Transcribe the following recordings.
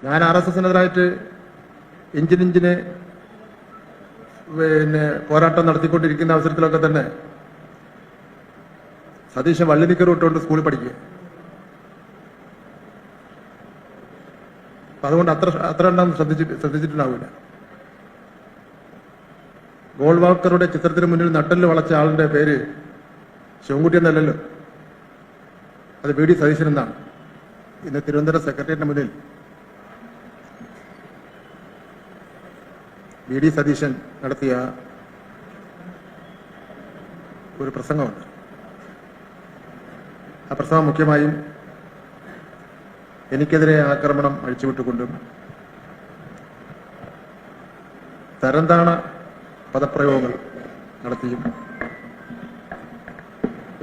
ഞാൻ RSSനെതിരായിട്ട് ഇഞ്ചിന് പോരാട്ടം നടത്തിക്കൊണ്ടിരിക്കുന്ന അവസരത്തിലൊക്കെ തന്നെ സതീശൻ വള്ളിനിക്കർ ഇട്ടുകൊണ്ട് സ്കൂളിൽ പഠിക്കുക. അപ്പൊ അതുകൊണ്ട് അത്ര എണ്ണം ശ്രദ്ധിച്ചിട്ടുണ്ടാവില്ല. ഗോൾവാൾക്കറുടെ ചിത്രത്തിന് മുന്നിൽ നട്ടല് വളച്ച ആളിന്റെ പേര് ശിവൻകുട്ടി എന്നല്ലല്ലോ, അത് VD സതീശൻ എന്നാണ്. ഇന്ന് തിരുവനന്തപുരം സെക്രട്ടേറിയറ്റിന് മുന്നിൽ VD സതീശൻ നടത്തിയ ഒരു പ്രസംഗമുണ്ട്. ആ പ്രസംഗം മുഖ്യമായും എനിക്കെതിരെ ആക്രമണം അഴിച്ചുവിട്ടുകൊണ്ടും തരംതാണ പദപ്രയോഗങ്ങൾ നടത്തിയും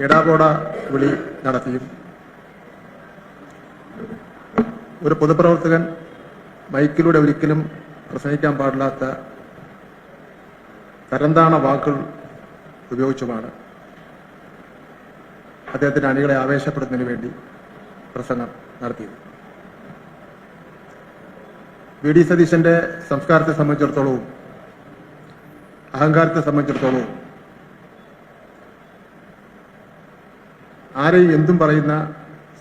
എടാപോട വിളി നടത്തിയും ഒരു പൊതുപ്രവർത്തകൻ മൈക്കിലൂടെ ഒരിക്കലും പ്രസംഗിക്കാൻ പാടില്ലാത്ത തരംതാണ വാക്കുകൾ ഉപയോഗിച്ചുമാണ് അദ്ദേഹത്തിന്റെ അണികളെ ആവേശപ്പെടുന്നതിന് വേണ്ടി പ്രസംഗം നടത്തിയത്. VD സതീശന്റെ സംസ്കാരത്തെ സംബന്ധിച്ചിടത്തോളവും അഹങ്കാരത്തെ സംബന്ധിച്ചിടത്തോളവും ആരെയും എന്തും പറയുന്ന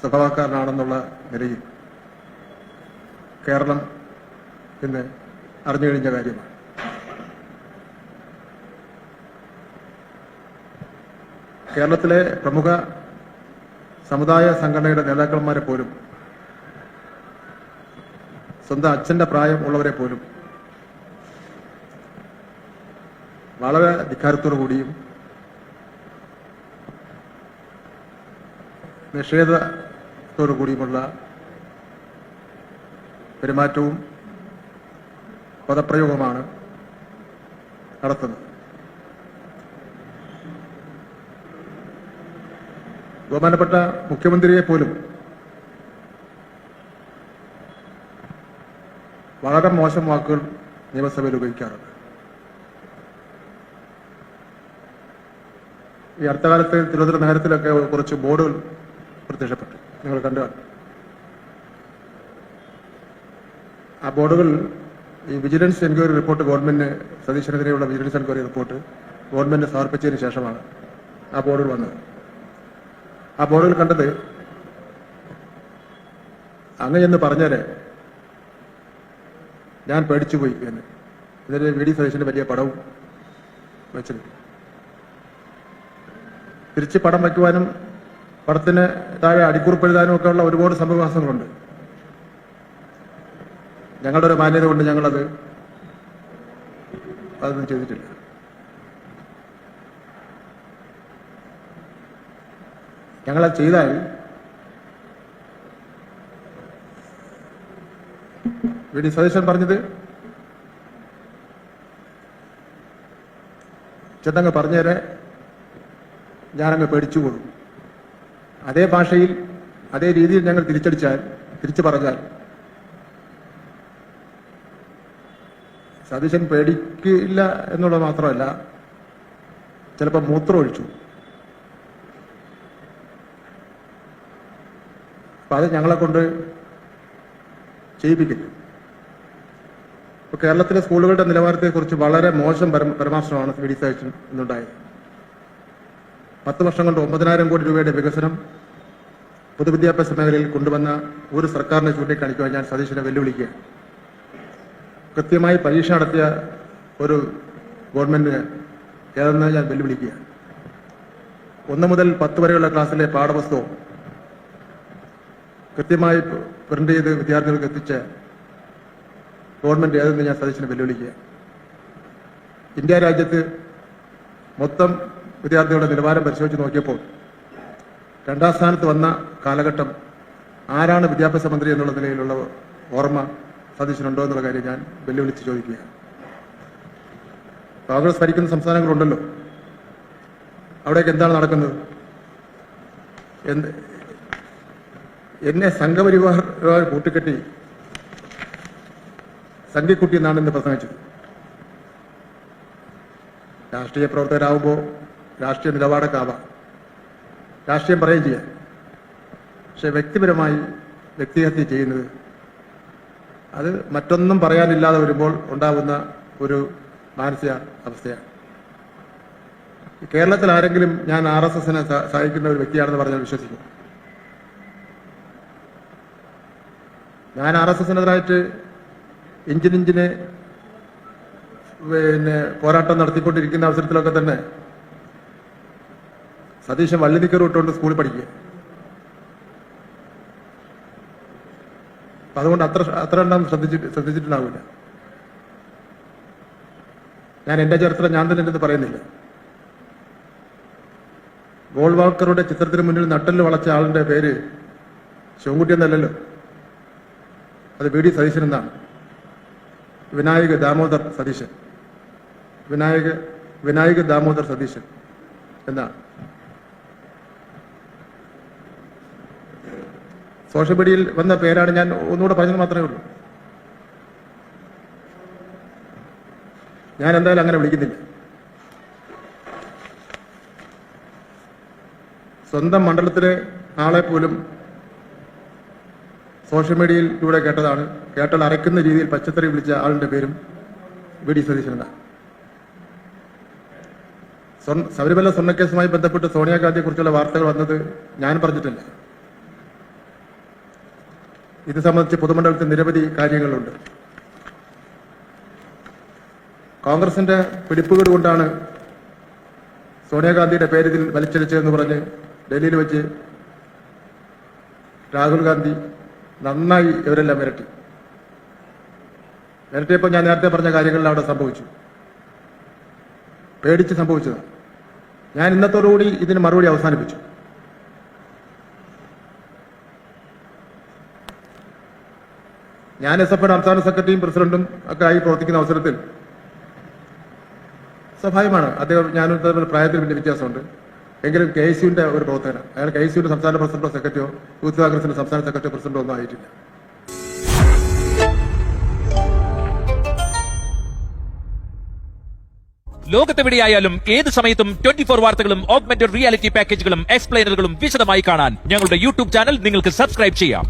സ്വഭാവക്കാരനാണെന്നുള്ള നിലയിൽ കേരളം ഇന്ന് അറിഞ്ഞു കഴിഞ്ഞ കാര്യമാണ്. കേരളത്തിലെ പ്രമുഖ സമുദായ സംഘടനയുടെ നേതാക്കന്മാരെ പോലും, സ്വന്തം അച്ഛന്റെ പ്രായം ഉള്ളവരെ പോലും വളരെ ധിക്കാരത്തോടു കൂടിയും നിഷേധത്തോടു കൂടിയുമുള്ള പെരുമാറ്റവും പദപ്രയോഗമാണ് നടത്തുന്നത്. ബഹുമാനപ്പെട്ട മുഖ്യമന്ത്രിയെ പോലും വളരെ മോശം വാക്കുകൾ നിയമസഭയിൽ ഉപയോഗിക്കാറുണ്ട്. ഈ അടുത്ത കാലത്ത് തിരുവനന്തപുരം നഗരത്തിലൊക്കെ കുറച്ച് ബോർഡുകൾ പ്രത്യക്ഷപ്പെട്ടു, നിങ്ങൾ കണ്ടു. ആ ബോർഡുകൾ ഈ വിജിലൻസ് എൻക്വയറി റിപ്പോർട്ട് ഗവൺമെന്റിന്, സതീശനെതിരെയുള്ള വിജിലൻസ് എൻക്വയറി റിപ്പോർട്ട് ഗവൺമെന്റിന് സമർപ്പിച്ചതിന് ശേഷമാണ് ആ ബോർഡുകൾ വന്നത്. ആ ബോർഡുകൾ കണ്ടത് അങ്ങ് പറഞ്ഞേരെ ഞാൻ പേടിച്ചുപോയി എന്ന്. ഇതിന് VD സതീശന്റെ വലിയ പടവും വെച്ചത്. തിരിച്ച് പടം വയ്ക്കുവാനും പടത്തിന് താഴെ അടിക്കുറിപ്പ് എഴുതാനും ഒക്കെ ഉള്ള ഒരുപാട് സംഭവവാസങ്ങളുണ്ട്. ഞങ്ങളുടെ ഒരു മാന്യത കൊണ്ട് അതൊന്നും ചെയ്തിട്ടില്ല. ഞങ്ങളത് ചെയ്താൽ VD സതീശൻ പറഞ്ഞത് ചെന്നങ്ങ് പറഞ്ഞേരെ ഞാനങ്ങ് പേടിച്ചു പോകും. അതേ ഭാഷയിൽ അതേ രീതിയിൽ ഞങ്ങൾ തിരിച്ചു പറഞ്ഞാൽ സതീശൻ പേടിക്കില്ല എന്നുള്ളത് മാത്രമല്ല, ചിലപ്പോൾ മൂത്രം ഒഴിച്ചു. അപ്പൊ അത് ഞങ്ങളെ കൊണ്ട് ചെയ്യിപ്പിക്കില്ല. ഇപ്പൊ കേരളത്തിലെ സ്കൂളുകളുടെ നിലവാരത്തെക്കുറിച്ച് വളരെ മോശം പരാമർശമാണ് VD സതീശൻ ഇന്നുണ്ടായത്. 10 വർഷം കൊണ്ട് 9,000 കോടി രൂപയുടെ വികസനം പൊതുവിദ്യാഭ്യാസ മേഖലയിൽ കൊണ്ടുവന്ന ഒരു സർക്കാരിനെ ചൂണ്ടിക്കാണിക്കുവാൻ ഞാൻ സതീശനെ വെല്ലുവിളിക്കുക. കൃത്യമായി പരീക്ഷ നടത്തിയ ഒരു ഗവൺമെന്റിന് ഏതെന്ന് ഞാൻ വെല്ലുവിളിക്കുക. 1 മുതൽ 10 വരെയുള്ള ക്ലാസ്സിലെ പാഠപുസ്തകം കൃത്യമായി പ്രിന്റ് ചെയ്ത് വിദ്യാർത്ഥികൾക്ക് എത്തിച്ച ഗവൺമെന്റ് ഏതെന്ന് ഞാൻ സതീശനെ വെല്ലുവിളിക്കുക. ഇന്ത്യ രാജ്യത്ത് മൊത്തം വിദ്യാർത്ഥികളുടെ നിലവാരം പരിശോധിച്ച് നോക്കിയപ്പോൾ 2ാം സ്ഥാനത്ത് വന്ന കാലഘട്ടം ആരാണ് വിദ്യാഭ്യാസ മന്ത്രി എന്നുള്ള നിലയിലുള്ള ഓർമ്മ സതീശനുണ്ടോ എന്നുള്ള കാര്യം ഞാൻ വെല്ലുവിളിച്ച് ചോദിക്കുകയാണ്. കോൺഗ്രസ് ഭരിക്കുന്ന സംസ്ഥാനങ്ങളുണ്ടല്ലോ, അവിടേക്ക് എന്താണ് നടക്കുന്നത്? എന്നെ സംഘപരിവാർ കൂട്ടിക്കെട്ടി സംഘിക്കുട്ടി എന്നാണ് ഇന്ന് പ്രസംഗിച്ചത്. രാഷ്ട്രീയ പ്രവർത്തകരാകുമ്പോൾ രാഷ്ട്രീയ നിലപാടൊക്കെ ആവാം, രാഷ്ട്രീയം പറയുകയും ചെയ്യാം. പക്ഷെ വ്യക്തിപരമായി വ്യക്തിഹത്യ ചെയ്യുന്നത് അത് മറ്റൊന്നും പറയാനില്ലാതെ വരുമ്പോൾ ഉണ്ടാകുന്ന ഒരു മാനസിക അവസ്ഥയാണ്. കേരളത്തിൽ ആരെങ്കിലും ഞാൻ RSSനെ സഹായിക്കുന്ന ഒരു വ്യക്തിയാണെന്ന് പറഞ്ഞാൽ വിശ്വസിക്കും? ഞാൻ RSSനെതിരായിട്ട് ഇഞ്ചിന് പോരാട്ടം നടത്തിക്കൊണ്ടിരിക്കുന്ന അവസരത്തിലൊക്കെ തന്നെ സതീശൻ വള്ളിനിക്കർ ഇട്ടുകൊണ്ട് സ്കൂളിൽ പഠിക്കുക. അതുകൊണ്ട് അത്ര എണ്ണം ശ്രദ്ധിച്ചിട്ടുണ്ടാവില്ല. ഞാൻ എന്റെ ചരിത്രം ഞാൻ തന്നെ എന്ന് പറയുന്നില്ല. ഗോൾവാൾക്കറുടെ ചിത്രത്തിന് മുന്നിൽ നട്ടല് വളച്ച ആളിന്റെ പേര് ശിവൻകുട്ടി എന്നല്ലല്ലോ, അത് VD സതീശൻ എന്നാണ്. വിനായക് ദാമോദർ സതീശൻ, വിനായക് ദാമോദർ സതീശൻ എന്നാണ്. സോഷ്യൽ മീഡിയയിൽ വന്ന പേരാണ്, ഞാൻ ഒന്നുകൂടെ പറഞ്ഞത് മാത്രമേ ഉള്ളൂ. ഞാൻ എന്തായാലും അങ്ങനെ വിളിക്കുന്നില്ല. സ്വന്തം മണ്ഡലത്തിലെ ആളെ പോലും സോഷ്യൽ മീഡിയയിലൂടെ കേട്ടതാണ്. കേട്ടാൽ അരയ്ക്കുന്ന രീതിയിൽ പച്ചത്തറി വിളിച്ച ആളിന്റെ പേരും VD സതീശൻ എന്നാണ്. ശബരിമല സ്വർണ്ണക്കേസുമായി ബന്ധപ്പെട്ട് സോണിയാഗാന്ധിയെ കുറിച്ചുള്ള വാർത്തകൾ വന്നത് ഞാൻ പറഞ്ഞിട്ടില്ല. ഇത് സംബന്ധിച്ച് പൊതുമണ്ഡലത്തിൽ നിരവധി കാര്യങ്ങളുണ്ട്. കോൺഗ്രസിന്റെ പിടിപ്പുകേട് കൊണ്ടാണ് സോണിയാഗാന്ധിയുടെ പേര് ഇതിൽ വലിച്ചടിച്ചതെന്ന് പറഞ്ഞ് ഡൽഹിയിൽ വെച്ച് രാഹുൽ ഗാന്ധി നന്നായി ഇവരെല്ലാം മിരട്ടിയപ്പോൾ ഞാൻ നേരത്തെ പറഞ്ഞ കാര്യങ്ങളിൽ അവിടെ സംഭവിച്ചു, പേടിച്ച് സംഭവിച്ചതാണ്. ഞാൻ ഇന്നത്തോടുകൂടി ഇതിന് മറുപടി അവസാനിപ്പിച്ചു. ഞാൻ SFയുടെ സംസ്ഥാന സെക്രട്ടറിയും പ്രസിഡന്റും ഒക്കെ ആയി പ്രവർത്തിക്കുന്ന അവസരത്തിൽ സ്വാഭാവികമാണ്, അദ്ദേഹം ഞാനും പ്രായത്തിൽ വലിയ വ്യത്യാസമുണ്ട്. എങ്കിലും KSUവിന്റെ ഒരു പ്രവർത്തകനാണ്. അയാൾ KSUവിന്റെ സംസ്ഥാന പ്രസിഡന്റോ സെക്രട്ടറിയോ യൂത്ത് കോൺഗ്രസിന്റെ സംസ്ഥാന സെക്രട്ടറിയോ പ്രസിഡന്റോ ഒന്നും ആയിട്ടില്ല. ലോകത്തെവിടെയായാലും ഏത് സമയത്തും 24 വാർത്തകളും ഓഗ്മെന്റഡ് റിയാലിറ്റി പാക്കേജുകളും എക്സ്പ്ലെയിനറുകളും വിശദമായി കാണാൻ ഞങ്ങളുടെ YouTube ചാനൽ നിങ്ങൾക്ക് സബ്സ്ക്രൈബ് ചെയ്യാം.